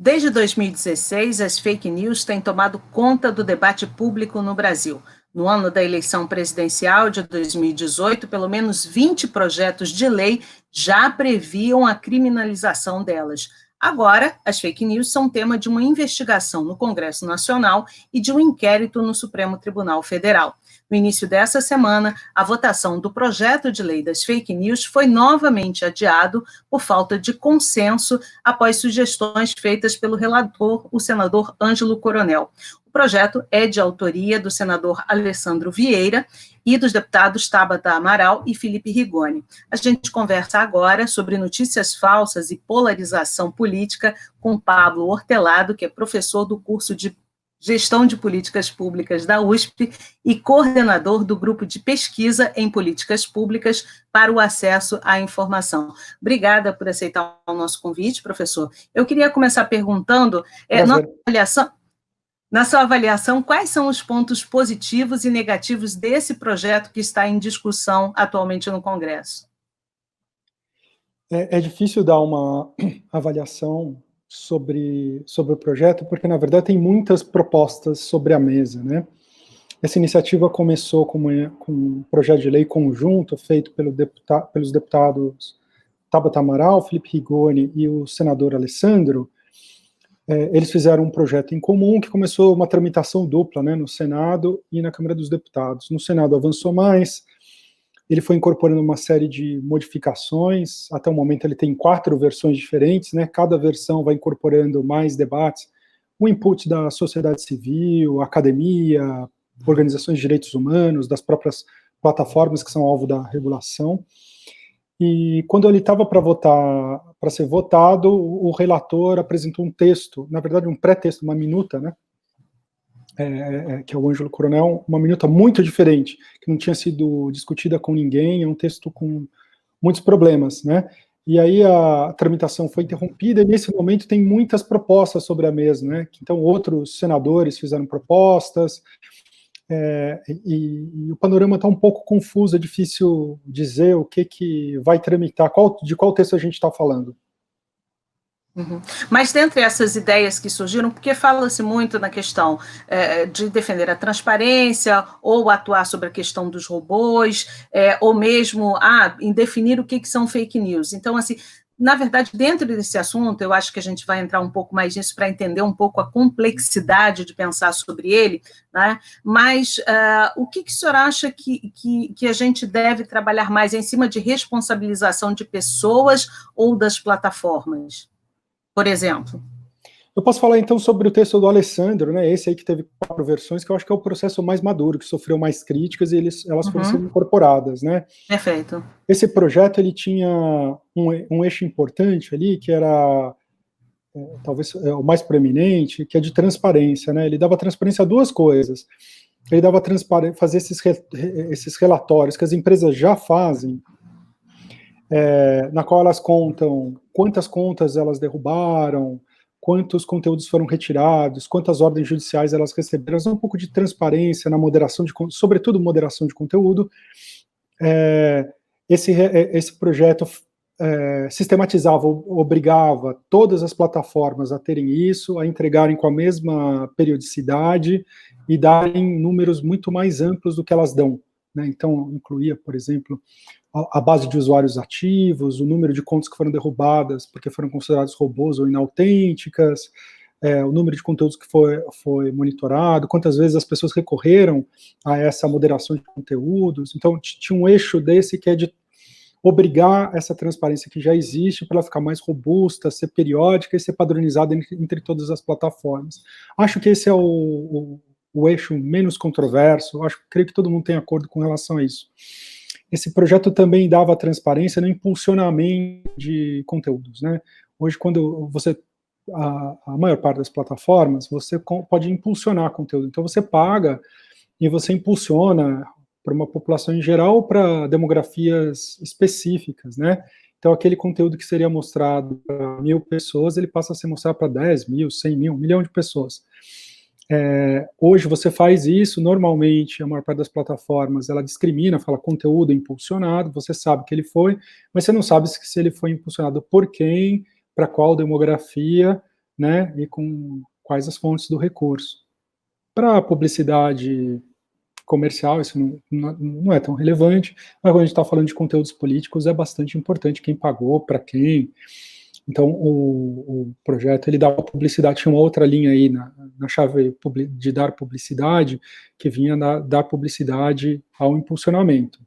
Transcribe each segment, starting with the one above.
Desde 2016, as fake news têm tomado conta do debate público no Brasil. No ano da eleição presidencial de 2018, pelo menos 20 projetos de lei já previam a criminalização delas. Agora, as fake news são tema de uma investigação no Congresso Nacional e de um inquérito no Supremo Tribunal Federal. No início dessa semana, a votação do projeto de lei das fake news foi novamente adiado por falta de consenso após sugestões feitas pelo relator, o senador Ângelo Coronel. O projeto é de autoria do senador Alessandro Vieira e dos deputados Tabata Amaral e Felipe Rigoni. A gente conversa agora sobre notícias falsas e polarização política com Pablo Hortelado, que é professor do curso de Gestão de Políticas Públicas da USP e coordenador do grupo de pesquisa em políticas públicas para o acesso à informação. Obrigada por aceitar o nosso convite, professor. Eu queria começar perguntando, na sua avaliação, quais são os pontos positivos e negativos desse projeto que está em discussão atualmente no Congresso? É difícil dar uma avaliação sobre o projeto, porque, na verdade, tem muitas propostas sobre a mesa, né? Essa iniciativa começou com um projeto de lei conjunto feito pelos deputados Tabata Amaral, Felipe Rigoni e o senador Alessandro. Eles fizeram um projeto em comum que começou uma tramitação dupla, né, no Senado e na Câmara dos Deputados. No Senado avançou mais, ele foi incorporando uma série de modificações, até o momento ele tem 4 versões diferentes, né, cada versão vai incorporando mais debates, o input da sociedade civil, academia, organizações de direitos humanos, das próprias plataformas que são alvo da regulação. E quando ele estava para ser votado, o relator apresentou um texto, na verdade um pré-texto, uma minuta, né, que é o Ângelo Coronel, uma minuta muito diferente, que não tinha sido discutida com ninguém, é um texto com muitos problemas, né, e aí a tramitação foi interrompida, e nesse momento tem muitas propostas sobre a mesa, né, então outros senadores fizeram propostas, e o panorama está um pouco confuso, é difícil dizer o que vai tramitar, de qual texto a gente está falando. Uhum. Mas dentre essas ideias que surgiram, porque fala-se muito na questão de defender a transparência, ou atuar sobre a questão dos robôs, ou mesmo em definir o que são fake news. Então, assim, na verdade, dentro desse assunto, eu acho que a gente vai entrar um pouco mais nisso para entender um pouco a complexidade de pensar sobre ele, né? Mas o que o senhor acha que a gente deve trabalhar mais em cima de responsabilização de pessoas ou das plataformas? Por exemplo. Eu posso falar então sobre o texto do Alessandro, né, esse aí que teve 4 versões, que eu acho que é o processo mais maduro, que sofreu mais críticas e elas foram sendo incorporadas, né. Perfeito. Esse projeto, ele tinha um eixo importante ali, que era, talvez o mais proeminente, que é de transparência, né, ele dava transparência a 2 coisas, ele dava transparência, fazer esses relatórios que as empresas já fazem, na qual elas contam quantas contas elas derrubaram, quantos conteúdos foram retirados, quantas ordens judiciais elas receberam, um pouco de transparência na moderação, sobretudo moderação de conteúdo. Esse projeto sistematizava, obrigava todas as plataformas a terem isso, a entregarem com a mesma periodicidade e darem números muito mais amplos do que elas dão, né? Então, incluía, por exemplo, a base de usuários ativos, o número de contas que foram derrubadas porque foram considerados robôs ou inautênticas, o número de conteúdos que foi monitorado, quantas vezes as pessoas recorreram a essa moderação de conteúdos. Então, tinha um eixo desse que é de obrigar essa transparência que já existe para ela ficar mais robusta, ser periódica e ser padronizada entre todas as plataformas. Acho que esse é o eixo menos controverso, creio que todo mundo tem acordo com relação a isso. Esse projeto também dava transparência no impulsionamento de conteúdos, né? Hoje, quando a maior parte das plataformas, você pode impulsionar conteúdo. Então, você paga e você impulsiona para uma população em geral ou para demografias específicas, né? Então, aquele conteúdo que seria mostrado para 1.000 pessoas, ele passa a ser mostrado para 10 mil, 100 mil, 1 milhão de pessoas. Hoje você faz isso, normalmente a maior parte das plataformas, ela discrimina, fala conteúdo impulsionado, você sabe que ele foi, mas você não sabe se ele foi impulsionado por quem, para qual demografia, né, e com quais as fontes do recurso. Para a publicidade comercial, isso não é tão relevante, mas quando a gente está falando de conteúdos políticos, é bastante importante quem pagou, para quem. Então, o projeto, ele dava publicidade, tinha uma outra linha aí na chave de dar publicidade, que vinha dar publicidade ao impulsionamento.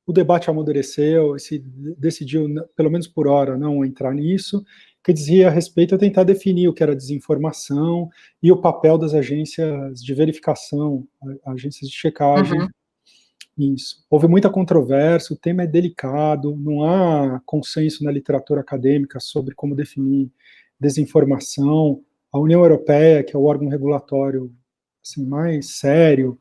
O debate amadureceu, se decidiu, pelo menos por hora, não entrar nisso, que dizia a respeito a tentar definir o que era desinformação e o papel das agências de verificação, agências de checagem. Uhum. Isso. Houve muita controvérsia, o tema é delicado, não há consenso na literatura acadêmica sobre como definir desinformação. A União Europeia, que é o órgão regulatório assim, mais sério,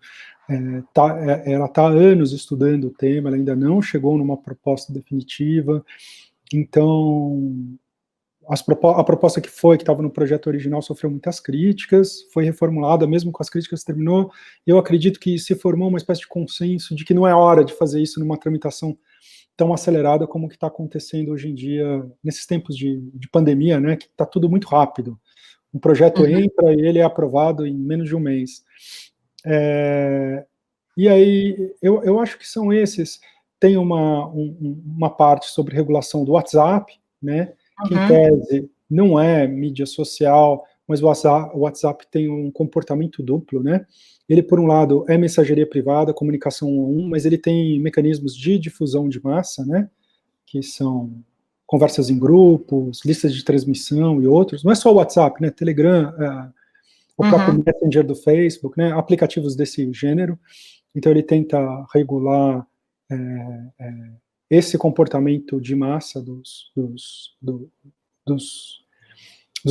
ela está há anos estudando o tema, ela ainda não chegou numa proposta definitiva. Então, a proposta que estava no projeto original, sofreu muitas críticas, foi reformulada, mesmo com as críticas terminou, e eu acredito que se formou uma espécie de consenso de que não é hora de fazer isso numa tramitação tão acelerada como o que está acontecendo hoje em dia, nesses tempos de pandemia, né, que está tudo muito rápido. Um projeto entra e ele é aprovado em menos de um mês. E aí, eu acho que são esses. Tem uma parte sobre regulação do WhatsApp, né, que em tese não é mídia social, mas o WhatsApp tem um comportamento duplo, né? Ele, por um lado, é mensageria privada, comunicação um a um, mas ele tem mecanismos de difusão de massa, né? Que são conversas em grupos, listas de transmissão e outros. Não é só o WhatsApp, né? Telegram, o próprio Messenger do Facebook, né? Aplicativos desse gênero. Então, ele tenta regular esse comportamento de massa dos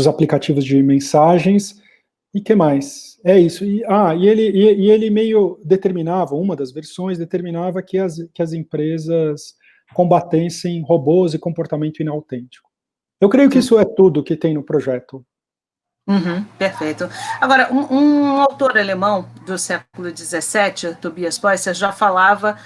aplicativos de mensagens. E que mais? É isso. E ele meio determinava, uma das versões determinava que as empresas combatessem robôs e comportamento inautêntico. Eu creio que isso é tudo que tem no projeto. Perfeito. Agora, um autor alemão do século XVII, Tobias Peusser, já falava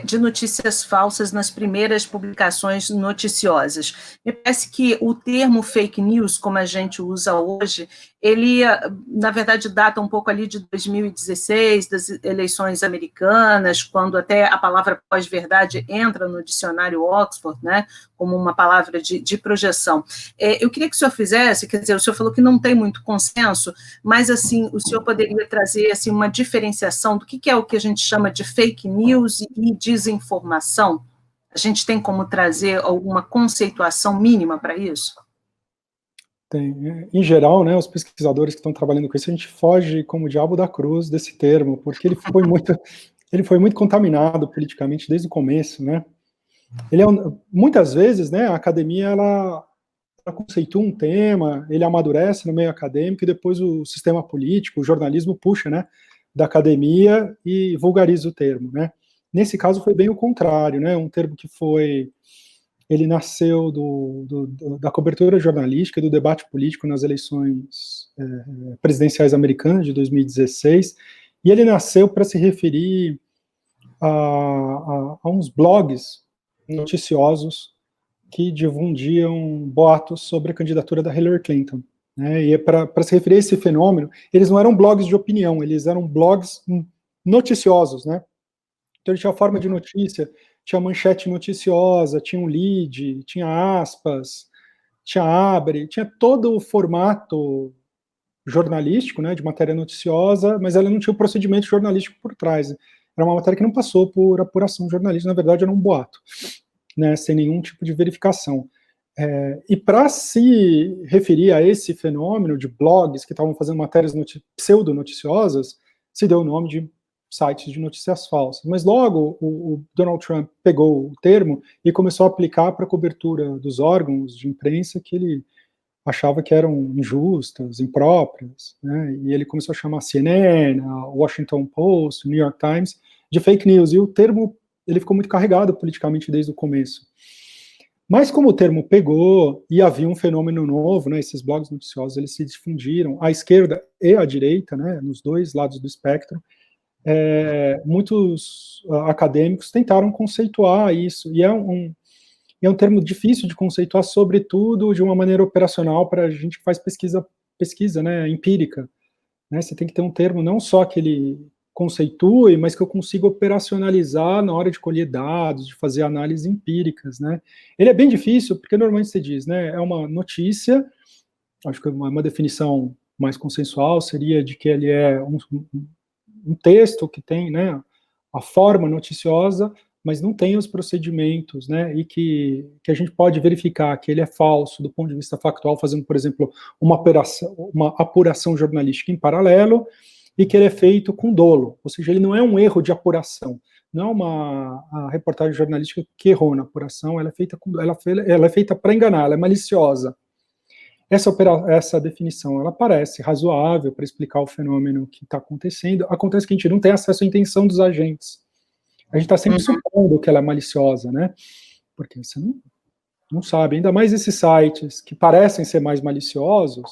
de notícias falsas nas primeiras publicações noticiosas. Me parece que o termo fake news, como a gente usa hoje, ele, na verdade, data um pouco ali de 2016, das eleições americanas, quando até a palavra pós-verdade entra no dicionário Oxford, né, como uma palavra de projeção. Eu queria que o senhor fizesse, quer dizer, o senhor falou que não tem muito consenso, mas, assim, o senhor poderia trazer, assim, uma diferenciação do que é o que a gente chama de fake news e desinformação? A gente tem como trazer alguma conceituação mínima para isso? Tem. Em geral, né, os pesquisadores que estão trabalhando com isso, a gente foge como o diabo da cruz desse termo, porque ele foi muito contaminado politicamente desde o começo, né? Muitas vezes, né, a academia, ela conceitua um tema, ele amadurece no meio acadêmico e depois o sistema político, o jornalismo puxa, né, da academia e vulgariza o termo, né? Nesse caso foi bem o contrário, né? Um termo que ele nasceu da cobertura jornalística e do debate político nas eleições presidenciais americanas de 2016, e ele nasceu para se referir a uns blogs noticiosos que difundiam boatos sobre a candidatura da Hillary Clinton. Né? E para se referir a esse fenômeno, eles não eram blogs de opinião, eles eram blogs noticiosos, né? Então ele tinha forma de notícia, tinha manchete noticiosa, tinha um lead, tinha aspas, tinha abre, tinha todo o formato jornalístico, né, de matéria noticiosa, mas ela não tinha o procedimento jornalístico por trás. Era uma matéria que não passou por apuração jornalística, na verdade era um boato, né, sem nenhum tipo de verificação. E para se referir a esse fenômeno de blogs que estavam fazendo matérias pseudo-noticiosas, se deu o nome de sites de notícias falsas. Mas logo o Donald Trump pegou o termo e começou a aplicar para a cobertura dos órgãos de imprensa que ele achava que eram injustas, impróprias, né? E ele começou a chamar a CNN, a Washington Post, o New York Times, de fake news, e o termo ele ficou muito carregado politicamente desde o começo. Mas como o termo pegou e havia um fenômeno novo, né, esses blogs noticiosos eles se difundiram, à esquerda e à direita, né, nos dois lados do espectro, muitos acadêmicos tentaram conceituar isso, e é um termo difícil de conceituar, sobretudo de uma maneira operacional para a gente que faz pesquisa pesquisa, né, empírica, né? Você tem que ter um termo não só que ele conceitue, mas que eu consiga operacionalizar na hora de colher dados, de fazer análises empíricas, né? Ele é bem difícil, porque normalmente você diz, né, é uma notícia, acho que uma definição mais consensual seria de que ele é um texto que tem, né, a forma noticiosa, mas não tem os procedimentos, né, e que a gente pode verificar que ele é falso do ponto de vista factual, fazendo, por exemplo, uma apuração jornalística em paralelo, e que ele é feito com dolo, ou seja, ele não é um erro de apuração, não é a reportagem jornalística que errou na apuração, ela é feita para enganar, ela é maliciosa. Essa definição, ela parece razoável para explicar o fenômeno que está acontecendo. Acontece que a gente não tem acesso à intenção dos agentes. A gente está sempre supondo que ela é maliciosa, né? Porque você não sabe. Ainda mais esses sites que parecem ser mais maliciosos,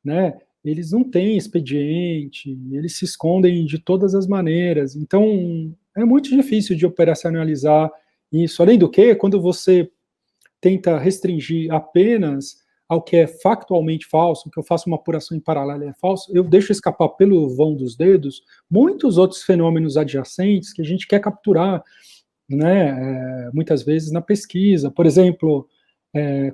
né? Eles não têm expediente, eles se escondem de todas as maneiras. Então, é muito difícil de operacionalizar isso. Além do que, quando você tenta restringir apenas ao que é factualmente falso, que eu faço uma apuração em paralelo e é falso, eu deixo escapar pelo vão dos dedos muitos outros fenômenos adjacentes que a gente quer capturar, né, muitas vezes na pesquisa. Por exemplo,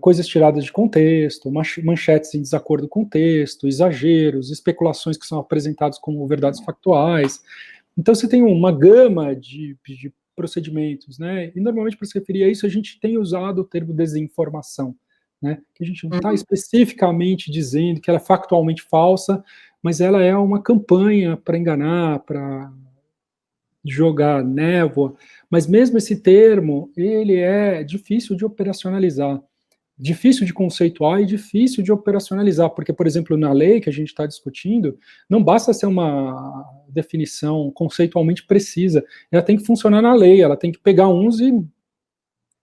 coisas tiradas de contexto, manchetes em desacordo com o texto, exageros, especulações que são apresentadas como verdades factuais. Então, você tem uma gama de procedimentos, né, e normalmente para se referir a isso, a gente tem usado o termo desinformação, né, que a gente não está especificamente dizendo que ela é factualmente falsa, mas ela é uma campanha para enganar, para jogar névoa, mas mesmo esse termo, ele é difícil de operacionalizar, difícil de conceituar e difícil de operacionalizar, porque, por exemplo, na lei que a gente está discutindo, não basta ser uma definição conceitualmente precisa, ela tem que funcionar na lei, ela tem que pegar uns e,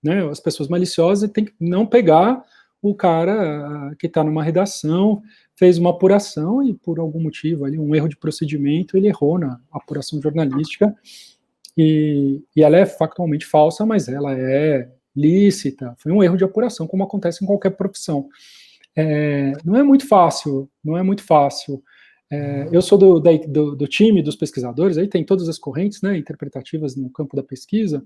né, as pessoas maliciosas tem que não pegar o cara que está numa redação, fez uma apuração e, por algum motivo, ali, um erro de procedimento, ele errou na apuração jornalística e ela é factualmente falsa, mas ela é lícita, foi um erro de apuração, como acontece em qualquer profissão. Não é muito fácil, não é muito fácil. Eu sou do time dos pesquisadores, aí tem todas as correntes, né, interpretativas no campo da pesquisa,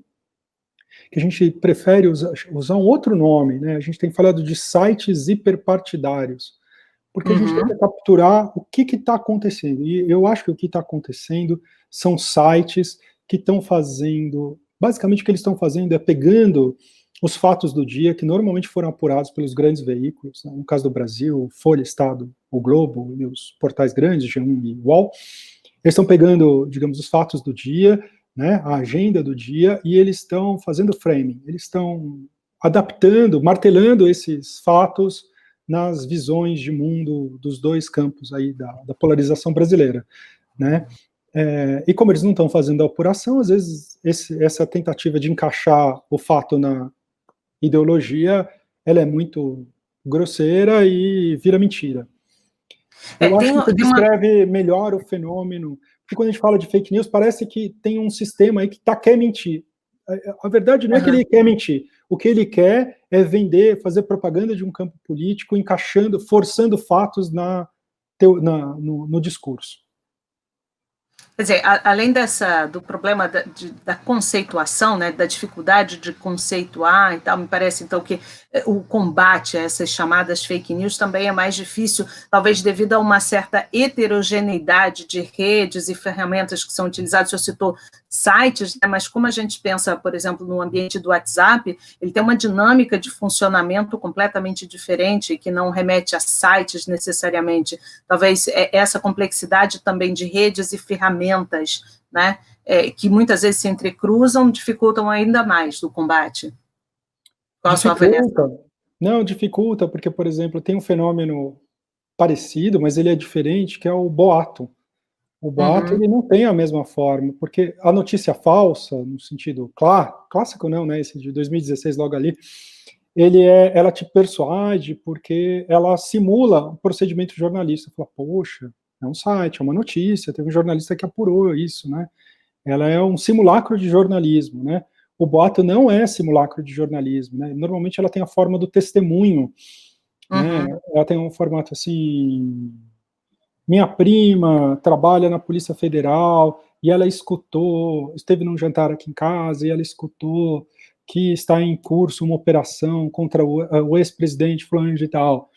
que a gente prefere usar um outro nome, né? A gente tem falado de sites hiperpartidários, porque a gente tem que capturar o que está acontecendo. E eu acho que o que está acontecendo são sites que estão fazendo, basicamente o que eles estão fazendo é pegando os fatos do dia, que normalmente foram apurados pelos grandes veículos, né? No caso do Brasil, Folha, Estado, o Globo, e os portais grandes, G1 e UOL, eles estão pegando, digamos, os fatos do dia, né, a agenda do dia, e eles estão fazendo framing, eles estão adaptando, martelando esses fatos nas visões de mundo dos dois campos aí da polarização brasileira, né? E como eles não estão fazendo a apuração, às vezes essa tentativa de encaixar o fato na ideologia, ela é muito grosseira e vira mentira. Eu acho que isso descreve melhor o fenômeno, porque quando a gente fala de fake news, parece que tem um sistema aí que quer mentir. A verdade não é que ele quer mentir. O que ele quer é vender, fazer propaganda de um campo político, encaixando, forçando fatos no discurso. Quer dizer, além do problema da conceituação, né, da dificuldade de conceituar e tal, me parece, então, que o combate a essas chamadas fake news também é mais difícil, talvez devido a uma certa heterogeneidade de redes e ferramentas que são utilizadas. O senhor citou sites, né, mas como a gente pensa, por exemplo, no ambiente do WhatsApp, ele tem uma dinâmica de funcionamento completamente diferente, que não remete a sites necessariamente. Talvez essa complexidade também de redes e ferramentas, né, que muitas vezes se entrecruzam, dificultam ainda mais do combate. Qual a sua avaliação? Não, dificulta, porque, por exemplo, tem um fenômeno parecido, mas ele é diferente, que é o boato. O boato, ele não tem a mesma forma, porque a notícia falsa, no sentido clássico não, né, esse de 2016 logo ali, ela te persuade porque ela simula um procedimento jornalista. Fala, poxa, é um site, é uma notícia, teve um jornalista que apurou isso, né? Ela é um simulacro de jornalismo, né? O boato não é simulacro de jornalismo, né? Normalmente ela tem a forma do testemunho, né? Ela tem um formato assim: minha prima trabalha na Polícia Federal e ela escutou, esteve num jantar aqui em casa e ela escutou que está em curso uma operação contra o ex-presidente fulano de tal.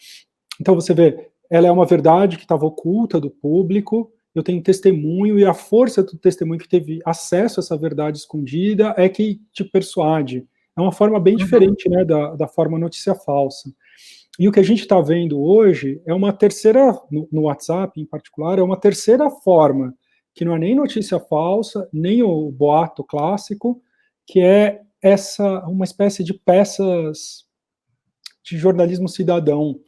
Então você vê, ela é uma verdade que estava oculta do público, eu tenho testemunho, e a força do testemunho que teve acesso a essa verdade escondida é que te persuade. É uma forma bem diferente, né, da forma notícia falsa. E o que a gente está vendo hoje é uma terceira, no WhatsApp em particular, é uma terceira forma, que não é nem notícia falsa, nem o boato clássico, que é uma espécie de peças de jornalismo cidadão,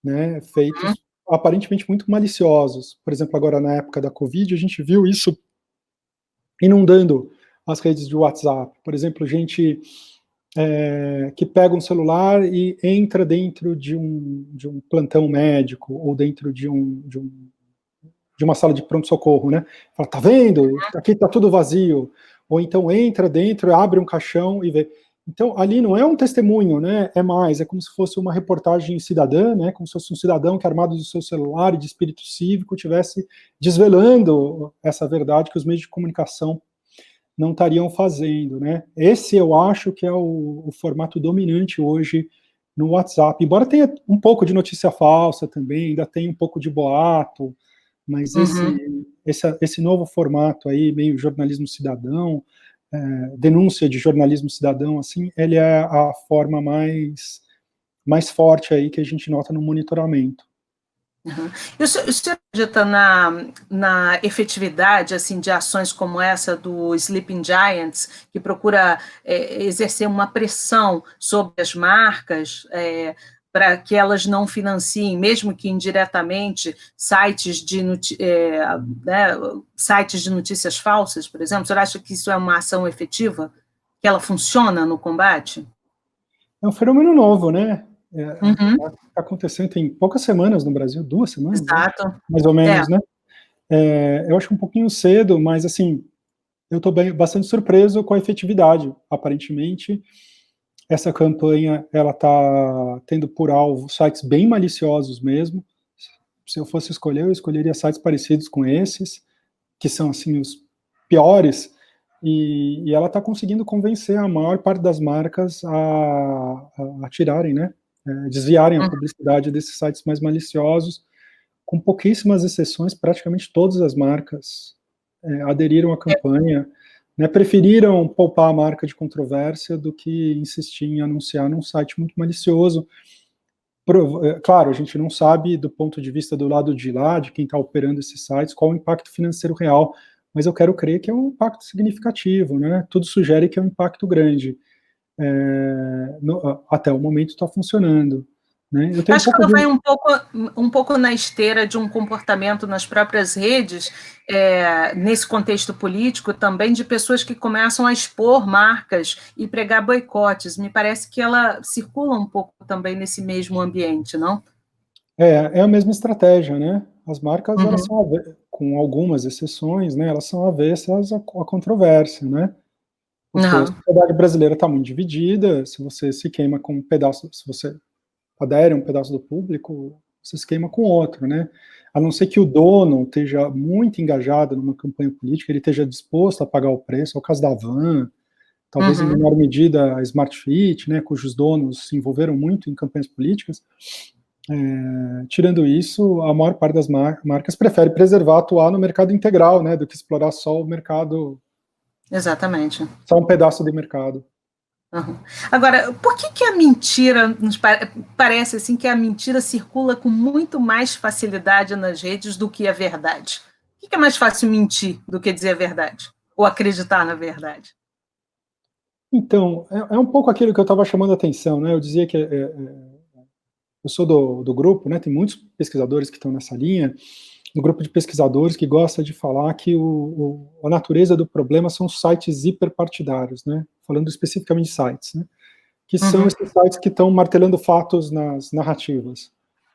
né, feitos aparentemente muito maliciosos. Por exemplo, agora na época da Covid, a gente viu isso inundando as redes de WhatsApp. Por exemplo, gente que pega um celular e entra dentro de um plantão médico ou dentro de uma sala de pronto-socorro, né? Fala, tá vendo? Aqui tá tudo vazio. Ou então entra dentro, abre um caixão e vê. Então, ali não é um testemunho, né? É como se fosse uma reportagem cidadã, né? Como se fosse um cidadão que, armado do seu celular e de espírito cívico, estivesse desvelando essa verdade que os meios de comunicação não estariam fazendo, né? Esse eu acho que é o formato dominante hoje no WhatsApp, embora tenha um pouco de notícia falsa também, ainda tem um pouco de boato, mas esse novo formato aí, meio jornalismo cidadão, denúncia de jornalismo cidadão, assim, ele é a forma mais forte aí que a gente nota no monitoramento. E o senhor acredita na efetividade assim, de ações como essa do Sleeping Giants, que procura exercer uma pressão sobre as marcas para que elas não financiem, mesmo que indiretamente, sites de notícias falsas, por exemplo? O senhor acha que isso é uma ação efetiva? Que ela funciona no combate? É um fenômeno novo, né? Está acontecendo tem poucas semanas no Brasil, 2 semanas, Exato. Né? Mais ou menos, né? Eu acho um pouquinho cedo, mas assim, eu estou bastante surpreso com a efetividade. Aparentemente, essa campanha ela está tendo por alvo sites bem maliciosos mesmo. Se eu fosse escolher, eu escolheria sites parecidos com esses, que são assim os piores. E ela está conseguindo convencer a maior parte das marcas a tirarem, né? Desviarem a publicidade desses sites mais maliciosos, com pouquíssimas exceções, praticamente todas as marcas aderiram à campanha, né, preferiram poupar a marca de controvérsia do que insistir em anunciar num site muito malicioso. Claro, a gente não sabe, do ponto de vista do lado de lá, de quem está operando esses sites, qual o impacto financeiro real, mas eu quero crer que é um impacto significativo, né? Tudo sugere que é um impacto grande. Até o momento está funcionando. Né? Eu acho que ela vai um pouco na esteira de um comportamento nas próprias redes, nesse contexto político também, de pessoas que começam a expor marcas e pregar boicotes. Me parece que ela circula um pouco também nesse mesmo ambiente, não? É a mesma estratégia, né? As marcas, elas são, com algumas exceções, né, elas são avessas à controvérsia, né? Porque a sociedade brasileira está muito dividida, se você se queima com um pedaço, se você adere a um pedaço do público, você se queima com outro, né? A não ser que o dono esteja muito engajado numa campanha política, ele esteja disposto a pagar o preço, é o caso da Van, talvez em menor medida a Smart Fit, né, cujos donos se envolveram muito em campanhas políticas. Tirando isso, a maior parte das marcas prefere preservar, atuar no mercado integral, né, do que explorar só o mercado. Exatamente. Só um pedaço de mercado. Agora, por que a mentira, nos parece assim que a mentira circula com muito mais facilidade nas redes do que a verdade? Por que é mais fácil mentir do que dizer a verdade? Ou acreditar na verdade? Então, é um pouco aquilo que eu estava chamando a atenção, né? Eu dizia que eu sou do grupo, né? Tem muitos pesquisadores que estão nessa linha, um grupo de pesquisadores que gosta de falar que a natureza do problema são os sites hiperpartidários, né? Falando especificamente de sites, né? Que são esses sites que estão martelando fatos nas narrativas,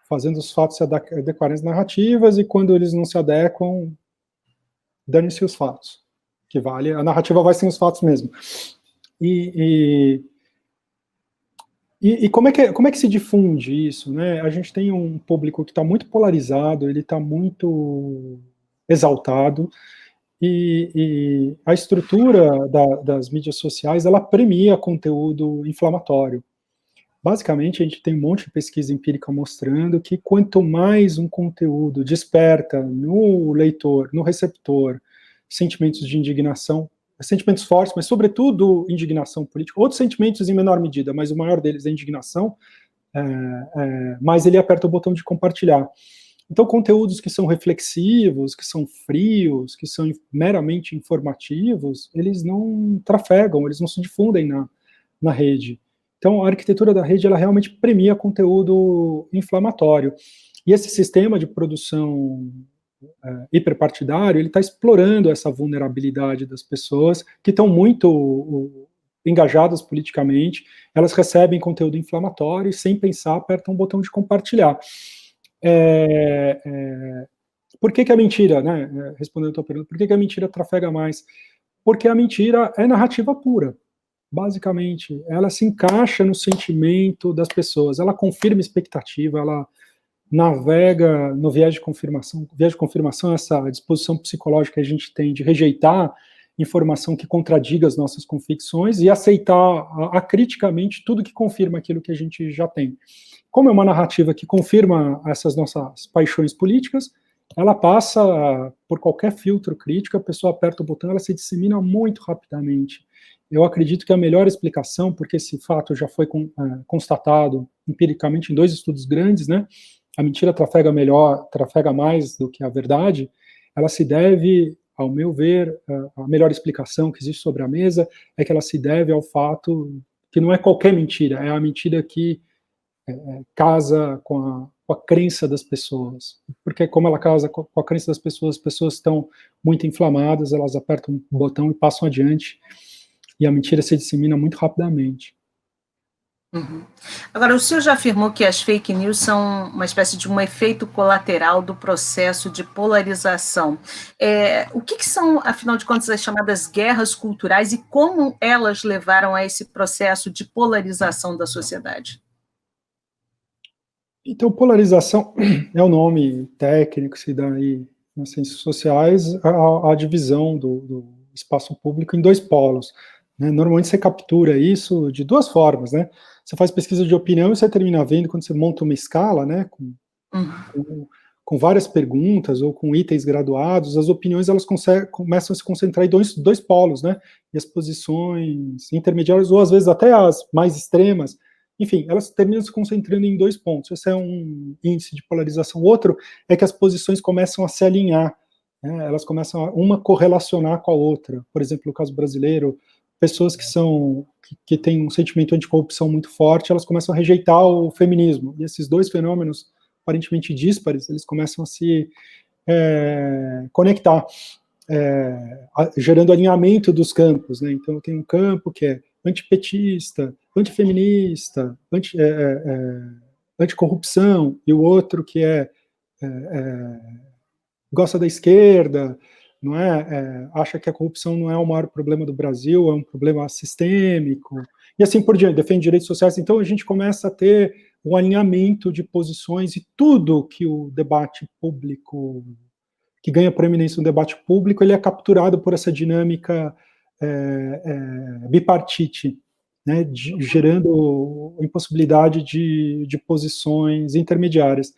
fazendo os fatos se adequarem às narrativas, e quando eles não se adequam, dane-se os fatos. Que vale, a narrativa vai sem os fatos mesmo. E como é que se difunde isso, né? A gente tem um público que está muito polarizado, ele está muito exaltado, e a estrutura das mídias sociais, ela premia conteúdo inflamatório. Basicamente, a gente tem um monte de pesquisa empírica mostrando que quanto mais um conteúdo desperta no leitor, no receptor, sentimentos de indignação, sentimentos fortes, mas sobretudo indignação política, outros sentimentos em menor medida, mas o maior deles é a indignação, mais ele aperta o botão de compartilhar. Então, conteúdos que são reflexivos, que são frios, que são meramente informativos, eles não trafegam, eles não se difundem na rede. Então, a arquitetura da rede, ela realmente premia conteúdo inflamatório. E esse sistema de produção hiperpartidário, ele está explorando essa vulnerabilidade das pessoas que estão muito engajadas politicamente, elas recebem conteúdo inflamatório e, sem pensar, apertam o botão de compartilhar. Por que a mentira, né, respondendo a tua pergunta, por que a mentira trafega mais? Porque a mentira é narrativa pura. Basicamente, ela se encaixa no sentimento das pessoas, ela confirma expectativa, ela navega no viés de confirmação. O viés de confirmação é essa disposição psicológica que a gente tem de rejeitar informação que contradiga as nossas convicções e aceitar acriticamente tudo que confirma aquilo que a gente já tem. Como é uma narrativa que confirma essas nossas paixões políticas, ela passa por qualquer filtro crítico, a pessoa aperta o botão, ela se dissemina muito rapidamente. Eu acredito que a melhor explicação, porque esse fato já foi constatado empiricamente em 2 estudos grandes, né, a mentira trafega mais do que a verdade, ela se deve, ao meu ver, a melhor explicação que existe sobre a mesa é que ela se deve ao fato que não é qualquer mentira, é a mentira que casa com a crença das pessoas, porque como ela casa com a crença das pessoas, as pessoas estão muito inflamadas, elas apertam um botão e passam adiante, e a mentira se dissemina muito rapidamente. Uhum. Agora, o senhor já afirmou que as fake news são uma espécie de um efeito colateral do processo de polarização. O que são, afinal de contas, as chamadas guerras culturais e como elas levaram a esse processo de polarização da sociedade? Então, polarização é o nome técnico que se dá aí nas ciências sociais, a divisão do espaço público em 2 polos. Né? Normalmente você captura isso de 2 formas, né? Você faz pesquisa de opinião e você termina vendo, quando você monta uma escala, né, com várias perguntas ou com itens graduados, as opiniões elas começam a se concentrar em dois polos, né? E as posições intermediárias, ou às vezes até as mais extremas, enfim, elas terminam se concentrando em 2 pontos. Esse é um índice de polarização. O outro é que as posições começam a se alinhar, né? Elas começam a uma correlacionar com a outra. Por exemplo, no caso brasileiro, pessoas que têm um sentimento anticorrupção muito forte, elas começam a rejeitar o feminismo. E esses 2 fenômenos aparentemente díspares, eles começam a se conectar, gerando alinhamento dos campos, né? Então, tem um campo que é antipetista, antifeminista, anticorrupção, e o outro que gosta da esquerda, não acha que a corrupção não é o maior problema do Brasil, é um problema sistêmico, e assim por diante, defende direitos sociais. Então a gente começa a ter um alinhamento de posições e tudo que o debate público, que ganha proeminência no debate público, ele é capturado por essa dinâmica bipartite, né, gerando impossibilidade de posições intermediárias.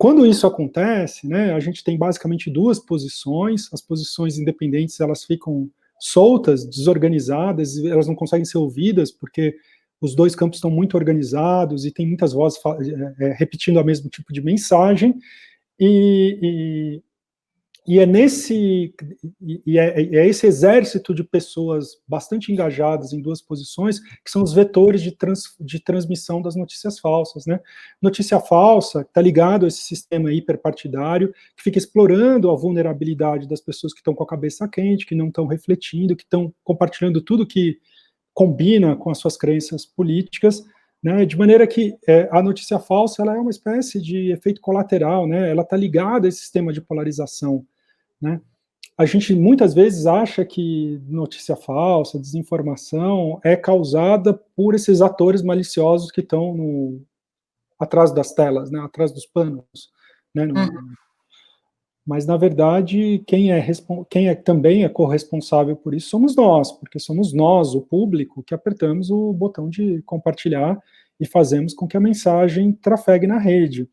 Quando isso acontece, né, a gente tem basicamente 2 posições, as posições independentes elas ficam soltas, desorganizadas, elas não conseguem ser ouvidas, porque os 2 campos estão muito organizados e tem muitas vozes repetindo o mesmo tipo de mensagem, e é esse exército de pessoas bastante engajadas em 2 posições que são os vetores de transmissão das notícias falsas, né? Notícia falsa está ligado a esse sistema hiperpartidário que fica explorando a vulnerabilidade das pessoas que estão com a cabeça quente, que não estão refletindo, que estão compartilhando tudo que combina com as suas crenças políticas, né? De maneira que a notícia falsa ela é uma espécie de efeito colateral, né? Ela está ligada a esse sistema de polarização, né? a gente muitas vezes acha que notícia falsa, desinformação, é causada por esses atores maliciosos que estão atrás das telas, né, atrás dos panos, né, mas, na verdade, quem também é corresponsável por isso somos nós, porque somos nós, o público, que apertamos o botão de compartilhar e fazemos com que a mensagem trafegue na rede.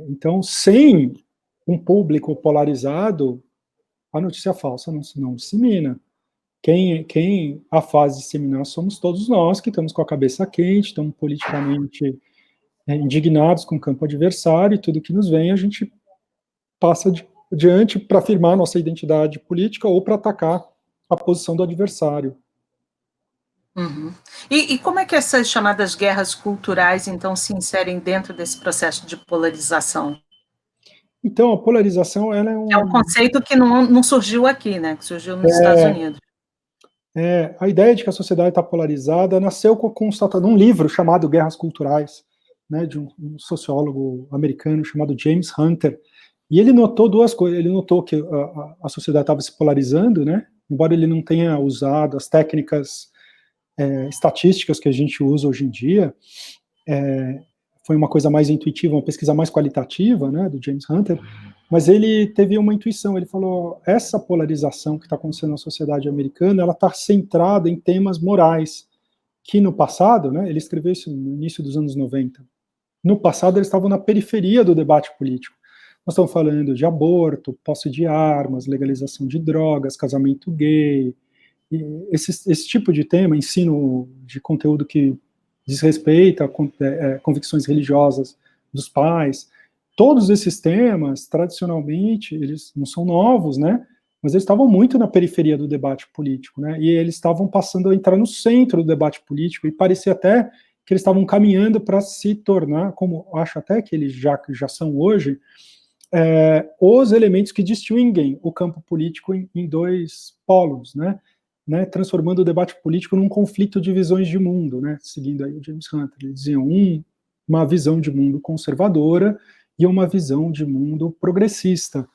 Então, sem um público polarizado, a notícia falsa não dissemina. Quem a faz disseminar somos todos nós, que estamos com a cabeça quente, estamos politicamente indignados com o campo adversário, e tudo que nos vem a gente passa adiante para afirmar nossa identidade política ou para atacar a posição do adversário. Uhum. E como é que essas chamadas guerras culturais, então, se inserem dentro desse processo de polarização? Então, a polarização, ela é É um conceito que não surgiu aqui, né, que surgiu nos Estados Unidos. A ideia de que a sociedade está polarizada nasceu constatado num livro chamado Guerras Culturais, né, de um sociólogo americano chamado James Hunter, e ele notou duas coisas. Ele notou que a sociedade estava se polarizando, né, embora ele não tenha usado as técnicas estatísticas que a gente usa hoje em dia, foi uma coisa mais intuitiva, uma pesquisa mais qualitativa, né, do James Hunter, mas ele teve uma intuição. Ele falou, essa polarização que está acontecendo na sociedade americana, ela está centrada em temas morais, que no passado, né, ele escreveu isso no início dos anos 90, no passado eles estavam na periferia do debate político. Nós estamos falando de aborto, posse de armas, legalização de drogas, casamento gay, esse tipo de tema, ensino de conteúdo que desrespeita convicções religiosas dos pais, todos esses temas, tradicionalmente, eles não são novos, né, mas eles estavam muito na periferia do debate político, né, e eles estavam passando a entrar no centro do debate político, e parecia até que eles estavam caminhando para se tornar, como acho até que eles já são hoje, os elementos que distinguem o campo político em dois polos, né, transformando o debate político num conflito de visões de mundo, né, seguindo aí o James Hunter. Ele dizia uma visão de mundo conservadora e uma visão de mundo progressista.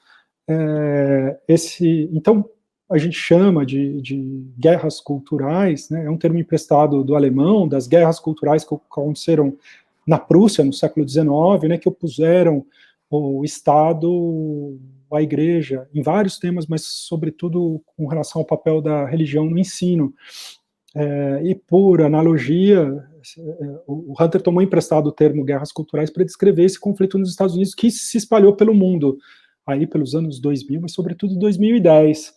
Então, a gente chama de guerras culturais, né, é um termo emprestado do alemão, das guerras culturais que aconteceram na Prússia, no século XIX, né, que opuseram o Estado à Igreja, em vários temas, mas sobretudo com relação ao papel da religião no ensino. E por analogia, o Hunter tomou emprestado o termo guerras culturais para descrever esse conflito nos Estados Unidos, que se espalhou pelo mundo, aí pelos anos 2000, mas sobretudo 2010,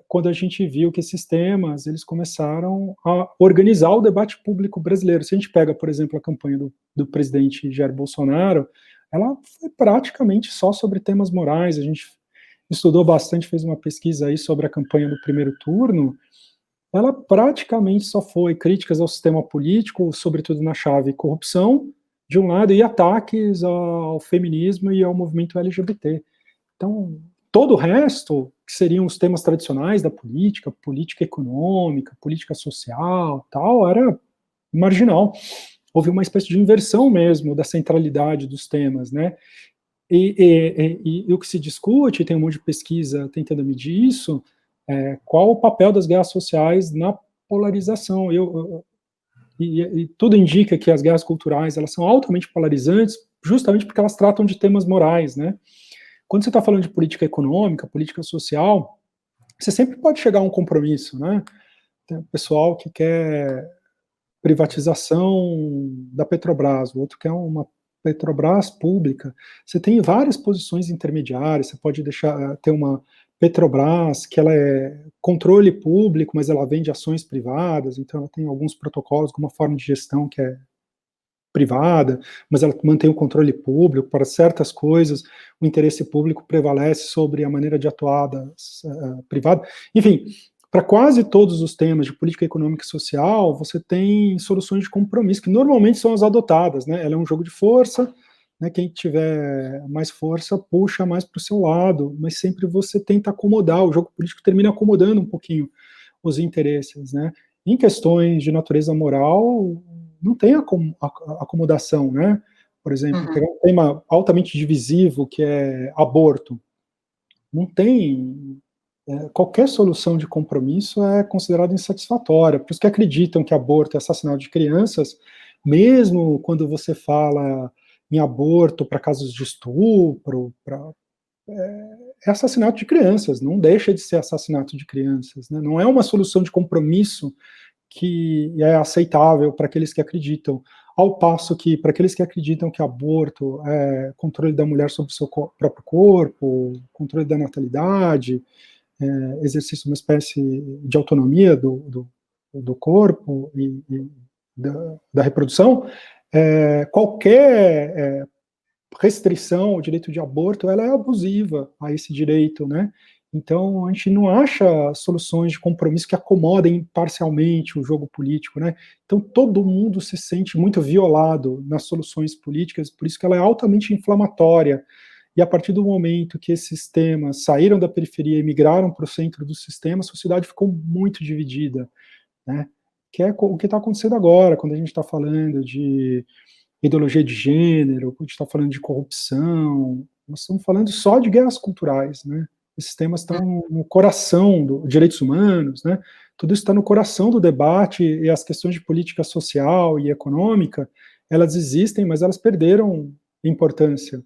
quando a gente viu que esses temas, eles começaram a organizar o debate público brasileiro. Se a gente pega, por exemplo, a campanha do presidente Jair Bolsonaro, ela foi praticamente só sobre temas morais. A gente estudou bastante, fez uma pesquisa aí sobre a campanha do primeiro turno, ela praticamente só foi críticas ao sistema político, sobretudo na chave corrupção, de um lado, e ataques ao feminismo e ao movimento LGBT. Então, todo o resto, que seriam os temas tradicionais da política, política econômica, política social, tal, era marginal. Houve uma espécie de inversão mesmo da centralidade dos temas, né? E o que se discute, tem um monte de pesquisa tentando medir isso, qual o papel das guerras sociais na polarização. E tudo indica que as guerras culturais, elas são altamente polarizantes, justamente porque elas tratam de temas morais, né? Quando você está falando de política econômica, política social, você sempre pode chegar a um compromisso, né? Tem o pessoal que quer privatização da Petrobras, o outro quer uma Petrobras pública. Você tem várias posições intermediárias, você pode ter uma Petrobras que ela é controle público, mas ela vende ações privadas, então ela tem alguns protocolos com uma forma de gestão que é privada, mas ela mantém o controle público para certas coisas, o interesse público prevalece sobre a maneira de atuar das privada. Enfim, para quase todos os temas de política econômica e social, você tem soluções de compromisso, que normalmente são as adotadas, né? Ela é um jogo de força, né? Quem tiver mais força puxa mais para o seu lado, mas sempre você tenta acomodar, o jogo político termina acomodando um pouquinho os interesses, né? Em questões de natureza moral, não tem acomodação, né? Por exemplo, pegar um tema altamente divisivo, que é aborto. Não tem... qualquer solução de compromisso é considerada insatisfatória, por isso que acreditam que aborto é assassinato de crianças, mesmo quando você fala em aborto para casos de estupro, é assassinato de crianças, não deixa de ser assassinato de crianças, né? Não é uma solução de compromisso que é aceitável para aqueles que acreditam, ao passo que, para aqueles que acreditam que aborto é controle da mulher sobre o seu próprio corpo, controle da natalidade, exercício de uma espécie de autonomia do corpo e da reprodução, qualquer restrição ao direito de aborto, ela é abusiva a esse direito, né? Então, a gente não acha soluções de compromisso que acomodem parcialmente o jogo político, né? Então, todo mundo se sente muito violado nas soluções políticas, por isso que ela é altamente inflamatória. E a partir do momento que esses temas saíram da periferia e migraram para o centro do sistema, a sociedade ficou muito dividida, né? Que é o que está acontecendo agora, quando a gente está falando de ideologia de gênero, quando a gente está falando de corrupção, nós estamos falando só de guerras culturais, né? Esses temas estão no coração dos direitos humanos, né? Tudo isso está no coração do debate, e as questões de política social e econômica, elas existem, mas elas perderam importância.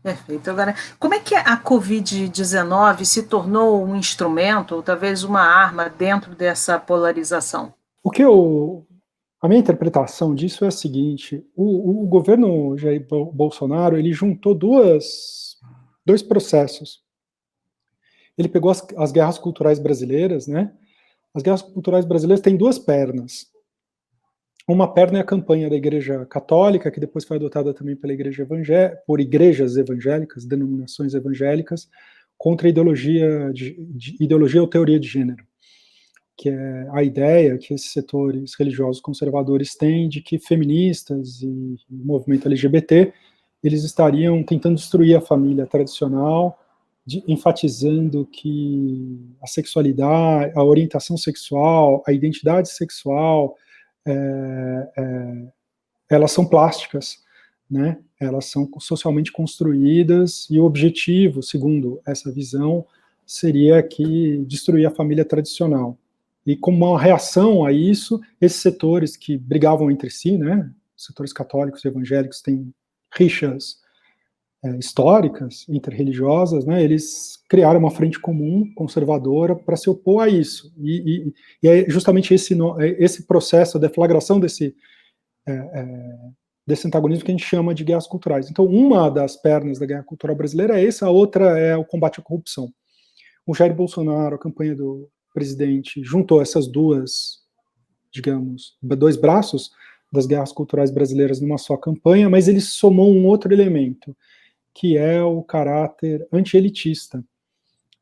Perfeito. Agora, como é que a Covid-19 se tornou um instrumento, ou talvez uma arma, dentro dessa polarização? A minha interpretação disso é a seguinte: o governo Jair Bolsonaro, ele juntou dois processos. Ele pegou as guerras culturais brasileiras, né? As guerras culturais brasileiras têm duas pernas. Uma perna é a campanha da Igreja Católica, que depois foi adotada também pela Igreja por igrejas evangélicas, denominações evangélicas, contra a ideologia ou teoria de gênero, que é a ideia que esses setores religiosos conservadores têm de que feministas e o movimento LGBT, eles estariam tentando destruir a família tradicional, enfatizando que a sexualidade, a orientação sexual, a identidade sexual, elas são plásticas, né? Elas são socialmente construídas, e o objetivo, segundo essa visão, seria que destruir a família tradicional. E como uma reação a isso, esses setores que brigavam entre si, né, setores católicos e evangélicos têm rixas históricas, interreligiosas, né, eles criaram uma frente comum conservadora para se opor a isso. E é justamente esse processo, a deflagração desse antagonismo que a gente chama de guerras culturais. Então, uma das pernas da guerra cultural brasileira é essa, a outra é o combate à corrupção. O Jair Bolsonaro, a campanha do presidente, juntou essas dois braços das guerras culturais brasileiras numa só campanha, mas ele somou um outro elemento, que é o caráter anti-elitista,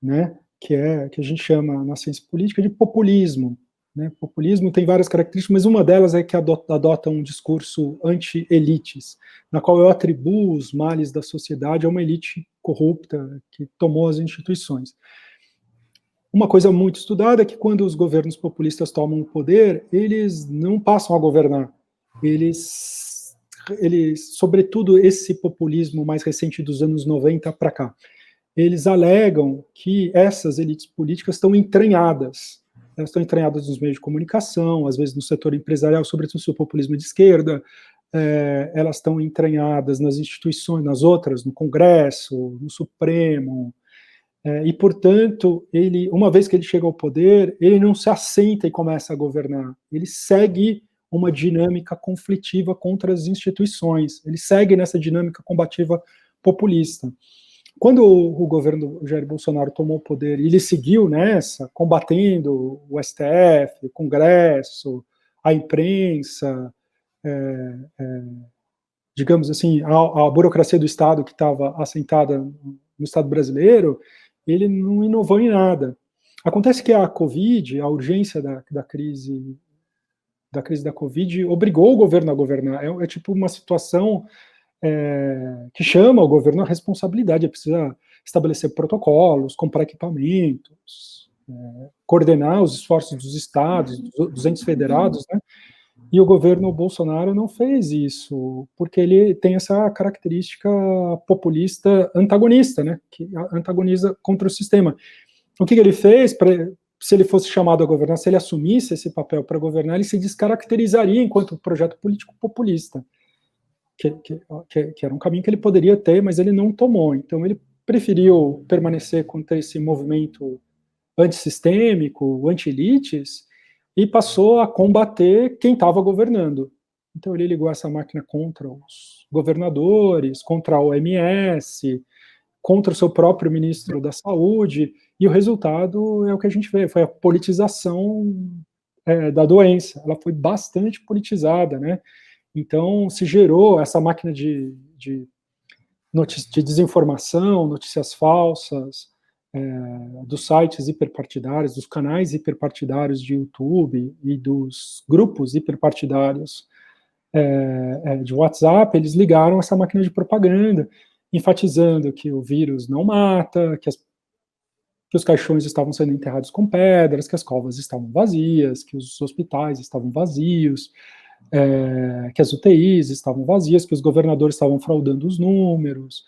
né, que a gente chama na ciência política de populismo. Né? Populismo tem várias características, mas uma delas é que adota um discurso anti-elites, na qual eu atribuo os males da sociedade a uma elite corrupta que tomou as instituições. Uma coisa muito estudada é que quando os governos populistas tomam o poder, eles não passam a governar. Eles, sobretudo esse populismo mais recente dos anos 90 para cá, eles alegam que essas elites políticas estão entranhadas. Elas estão entranhadas nos meios de comunicação, às vezes no setor empresarial, sobretudo se o populismo de esquerda, elas estão entranhadas nas instituições, nas outras, no Congresso, no Supremo, e, portanto, uma vez que ele chega ao poder, ele não se assenta e começa a governar, ele segue uma dinâmica conflitiva contra as instituições, ele segue nessa dinâmica combativa populista. Quando o governo Jair Bolsonaro tomou o poder, ele seguiu nessa, combatendo o STF, o Congresso, a imprensa, digamos assim, a burocracia do Estado que estava assentada no Estado brasileiro, ele não inovou em nada. Acontece que a Covid, a urgência da crise da Covid, obrigou o governo a governar. É tipo uma situação que chama o governo à responsabilidade, precisa estabelecer protocolos, comprar equipamentos, coordenar os esforços dos estados, dos entes federados, né? E o governo Bolsonaro não fez isso, porque ele tem essa característica populista antagonista, né, que antagoniza contra o sistema. O que ele fez, se ele fosse chamado a governar, se ele assumisse esse papel para governar, ele se descaracterizaria enquanto projeto político populista, que era um caminho que ele poderia ter, mas ele não tomou. Então ele preferiu permanecer contra esse movimento antissistêmico, anti-elites, e passou a combater quem estava governando. Então ele ligou essa máquina contra os governadores, contra a OMS, contra o seu próprio ministro da Saúde, e o resultado é o que a gente vê, foi a politização da doença. Ela foi bastante politizada, né? Então se gerou essa máquina de desinformação, notícias falsas, dos sites hiperpartidários, dos canais hiperpartidários de YouTube e dos grupos hiperpartidários de WhatsApp. Eles ligaram essa máquina de propaganda, enfatizando que o vírus não mata, que os caixões estavam sendo enterrados com pedras, que as covas estavam vazias, que os hospitais estavam vazios, que as UTIs estavam vazias, que os governadores estavam fraudando os números,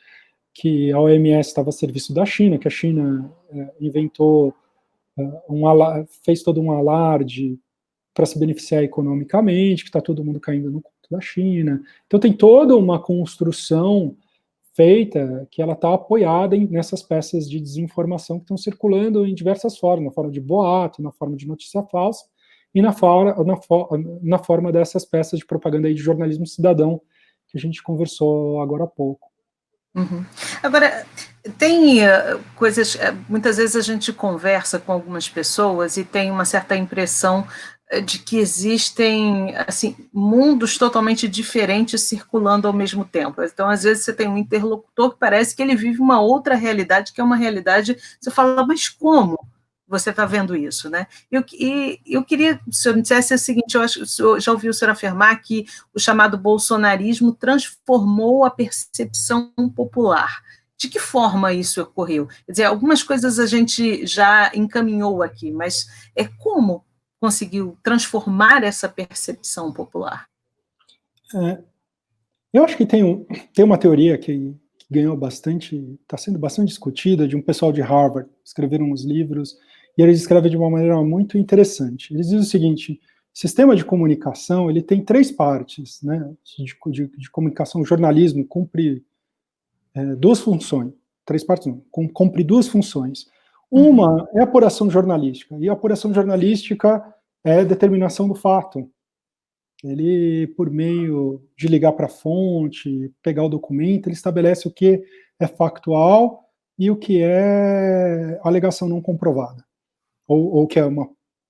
que a OMS estava a serviço da China, que a China inventou, fez todo um alarde para se beneficiar economicamente, que está todo mundo caindo no conto da China. Então tem toda uma construção feita que ela está apoiada nessas peças de desinformação que estão circulando em diversas formas, na forma de boato, na forma de notícia falsa, e na forma dessas peças de propaganda aí de jornalismo cidadão, que a gente conversou agora há pouco. Uhum. Agora, tem coisas, muitas vezes a gente conversa com algumas pessoas e tem uma certa impressão de que existem, assim, mundos totalmente diferentes circulando ao mesmo tempo. Então, às vezes você tem um interlocutor que parece que ele vive uma outra realidade, que é uma realidade, você fala, mas como você está vendo isso, né? Eu queria que o senhor me dissesse o seguinte, eu já ouvi o senhor afirmar que o chamado bolsonarismo transformou a percepção popular. De que forma isso ocorreu? Quer dizer, algumas coisas a gente já encaminhou aqui, mas como conseguiu transformar essa percepção popular? Eu acho que tem uma teoria que ganhou bastante, está sendo bastante discutida, de um pessoal de Harvard, escreveram uns livros, e eles escrevem de uma maneira muito interessante. Eles dizem o seguinte: sistema de comunicação, ele tem 3 partes, né, de comunicação. O jornalismo cumpre 2 funções, 3 partes não, cumpre 2 funções. Uma é a apuração jornalística, e a apuração jornalística é determinação do fato. Ele, por meio de ligar para a fonte, pegar o documento, ele estabelece o que é factual e o que é alegação não comprovada, ou que é uma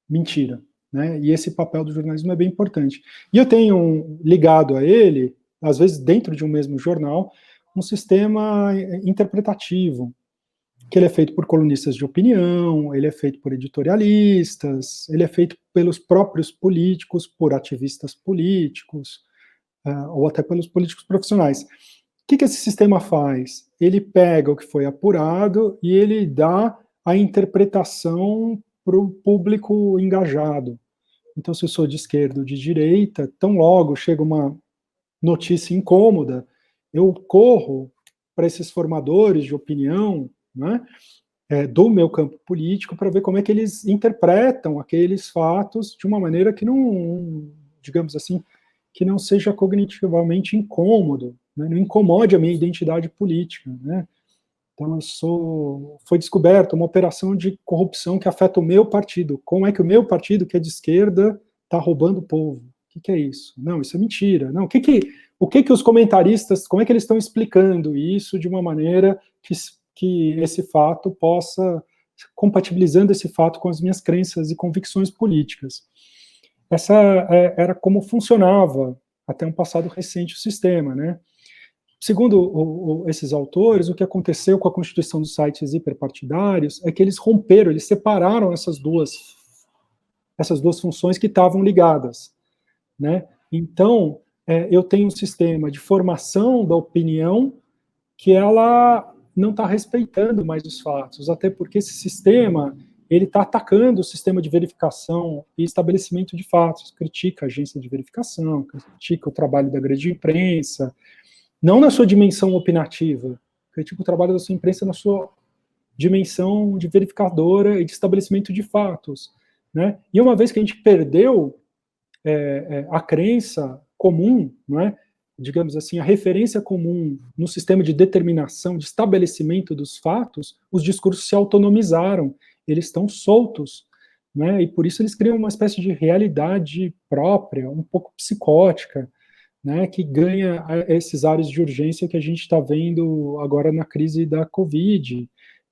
mentira, né? E esse papel do jornalismo é bem importante. E eu tenho ligado a ele, às vezes dentro de um mesmo jornal, um sistema interpretativo, que ele é feito por colunistas de opinião, ele é feito por editorialistas, ele é feito pelos próprios políticos, por ativistas políticos, ou até pelos políticos profissionais. O que esse sistema faz? Ele pega o que foi apurado e ele dá a interpretação para o público engajado. Então, se eu sou de esquerda ou de direita, tão logo chega uma notícia incômoda, eu corro para esses formadores de opinião, né, do meu campo político, para ver como é que eles interpretam aqueles fatos de uma maneira que não, digamos assim, que não seja cognitivamente incômodo, né, não incomode a minha identidade política, né. Então foi descoberta uma operação de corrupção que afeta o meu partido. Como é que o meu partido, que é de esquerda, está roubando o povo? O que é isso? Não, isso é mentira. Não, o que os comentaristas, como é que eles estão explicando isso de uma maneira que esse fato possa, compatibilizando esse fato com as minhas crenças e convicções políticas. Essa era como funcionava até um passado recente o sistema, né? Segundo esses autores, o que aconteceu com a constituição dos sites hiperpartidários é que eles romperam, eles separaram essas duas funções que estavam ligadas, né? Então, eu tenho um sistema de formação da opinião que ela não está respeitando mais os fatos, até porque esse sistema ele está atacando o sistema de verificação e estabelecimento de fatos, critica a agência de verificação, critica o trabalho da grande imprensa, não na sua dimensão opinativa, critica o trabalho da sua imprensa na sua dimensão de verificadora e de estabelecimento de fatos, né? E uma vez que a gente perdeu a crença comum, não é? Digamos assim, a referência comum no sistema de determinação, de estabelecimento dos fatos, os discursos se autonomizaram, eles estão soltos, né? E por isso eles criam uma espécie de realidade própria, um pouco psicótica, né? Que ganha esses ares de urgência que a gente está vendo agora na crise da Covid,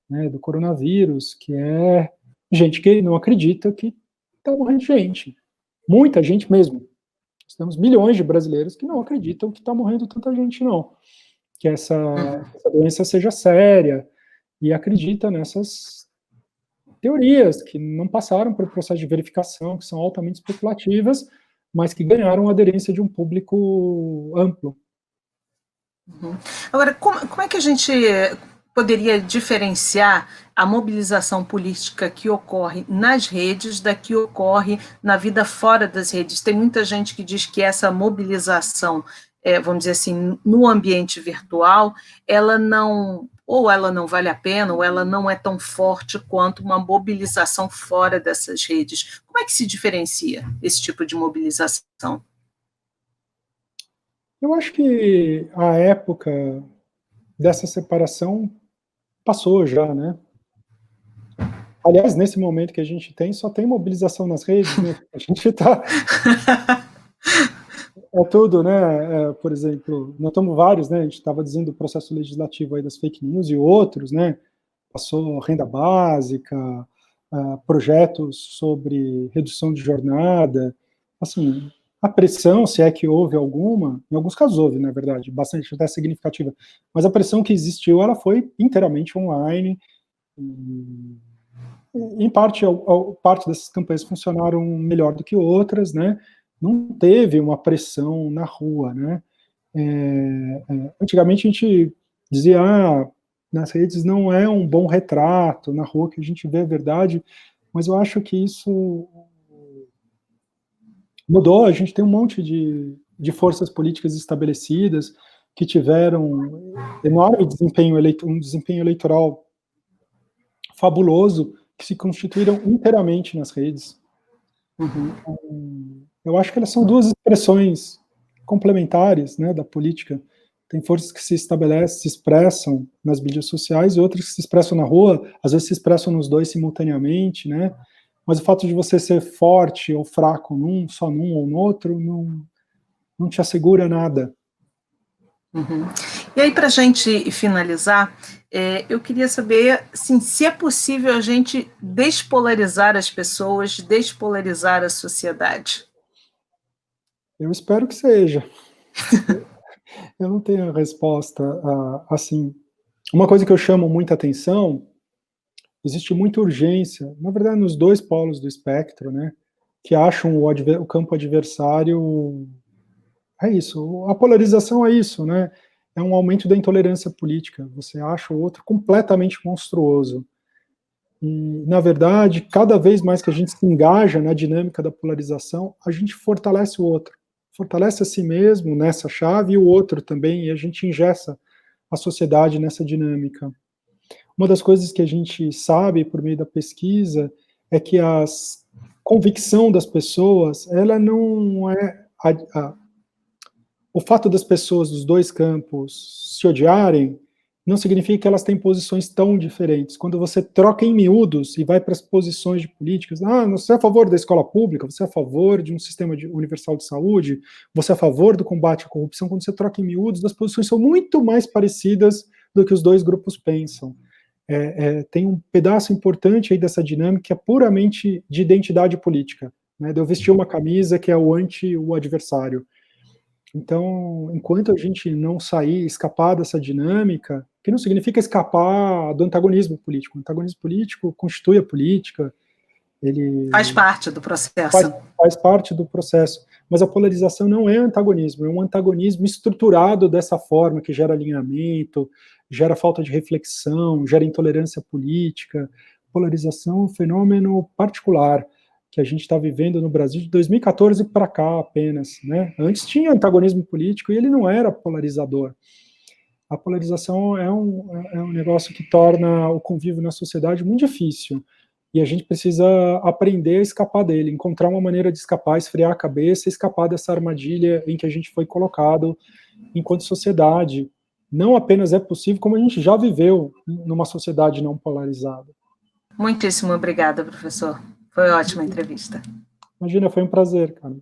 né? Do coronavírus, que é gente que não acredita que está morrendo gente, muita gente mesmo. Nós temos milhões de brasileiros que não acreditam que está morrendo tanta gente, não. Que essa doença seja séria, e acredita nessas teorias que não passaram por processo de verificação, que são altamente especulativas, mas que ganharam a aderência de um público amplo. Agora, como é que a gente poderia diferenciar a mobilização política que ocorre nas redes da que ocorre na vida fora das redes? Tem muita gente que diz que essa mobilização, vamos dizer assim, no ambiente virtual, ela não vale a pena, ou ela não é tão forte quanto uma mobilização fora dessas redes. Como é que se diferencia esse tipo de mobilização? Eu acho que a época dessa separação passou já, né? Aliás, nesse momento que a gente tem, só tem mobilização nas redes, né? A gente está... É tudo, né? Por exemplo, nós estamos vários, né? A gente estava dizendo do processo legislativo aí das fake news e outros, né? Passou renda básica, projetos sobre redução de jornada, assim, a pressão, se é que houve alguma, em alguns casos houve, na verdade, bastante, até significativa, mas a pressão que existiu, ela foi inteiramente online, e, em parte, parte dessas campanhas funcionaram melhor do que outras, né? Não teve uma pressão na rua, né? Antigamente a gente dizia, nas redes não é um bom retrato, na rua que a gente vê a verdade, mas eu acho que isso mudou. A gente tem um monte de forças políticas estabelecidas que tiveram enorme desempenho, um desempenho eleitoral fabuloso, que se constituíram inteiramente nas redes. Eu acho que elas são duas expressões complementares, né, da política. Tem forças que se estabelecem, se expressam nas mídias sociais, e outras que se expressam na rua, às vezes se expressam nos dois simultaneamente, né? Mas o fato de você ser forte ou fraco só num ou no outro, não te assegura nada. E aí, para a gente finalizar, eu queria saber assim, se é possível a gente despolarizar as pessoas, despolarizar a sociedade. Eu espero que seja. Eu não tenho a resposta, assim. Uma coisa que eu chamo muita atenção, existe muita urgência, na verdade, nos dois polos do espectro, né, que acham o campo adversário, é isso, a polarização é isso, né, é um aumento da intolerância política, você acha o outro completamente monstruoso. E, na verdade, cada vez mais que a gente se engaja na dinâmica da polarização, a gente fortalece o outro, fortalece a si mesmo nessa chave e o outro também, e a gente engessa a sociedade nessa dinâmica. Uma das coisas que a gente sabe por meio da pesquisa é que a convicção das pessoas, ela não é... o fato das pessoas dos dois campos se odiarem não significa que elas têm posições tão diferentes. Quando você troca em miúdos e vai para as posições de políticas, você é a favor da escola pública, você é a favor de um sistema universal de saúde, você é a favor do combate à corrupção, quando você troca em miúdos, as posições são muito mais parecidas do que os dois grupos pensam. Tem um pedaço importante aí dessa dinâmica que é puramente de identidade política, né, de eu vestir uma camisa que é o adversário. Então, enquanto a gente não escapar dessa dinâmica, que não significa escapar do antagonismo político. O antagonismo político constitui a política, ele... Faz parte do processo. Faz parte do processo. Mas a polarização não é antagonismo, é um antagonismo estruturado dessa forma, que gera alinhamento, gera falta de reflexão, gera intolerância política. polarização é um fenômeno particular que a gente está vivendo no Brasil de 2014 para cá apenas, né? Antes tinha antagonismo político e ele não era polarizador. A polarização é um negócio que torna o convívio na sociedade muito difícil, e a gente precisa aprender a escapar dele, encontrar uma maneira de escapar, esfriar a cabeça, escapar dessa armadilha em que a gente foi colocado enquanto sociedade. Não apenas é possível, como a gente já viveu numa sociedade não polarizada. Muitíssimo obrigada, professor. Foi ótima entrevista. Imagina, foi um prazer, cara.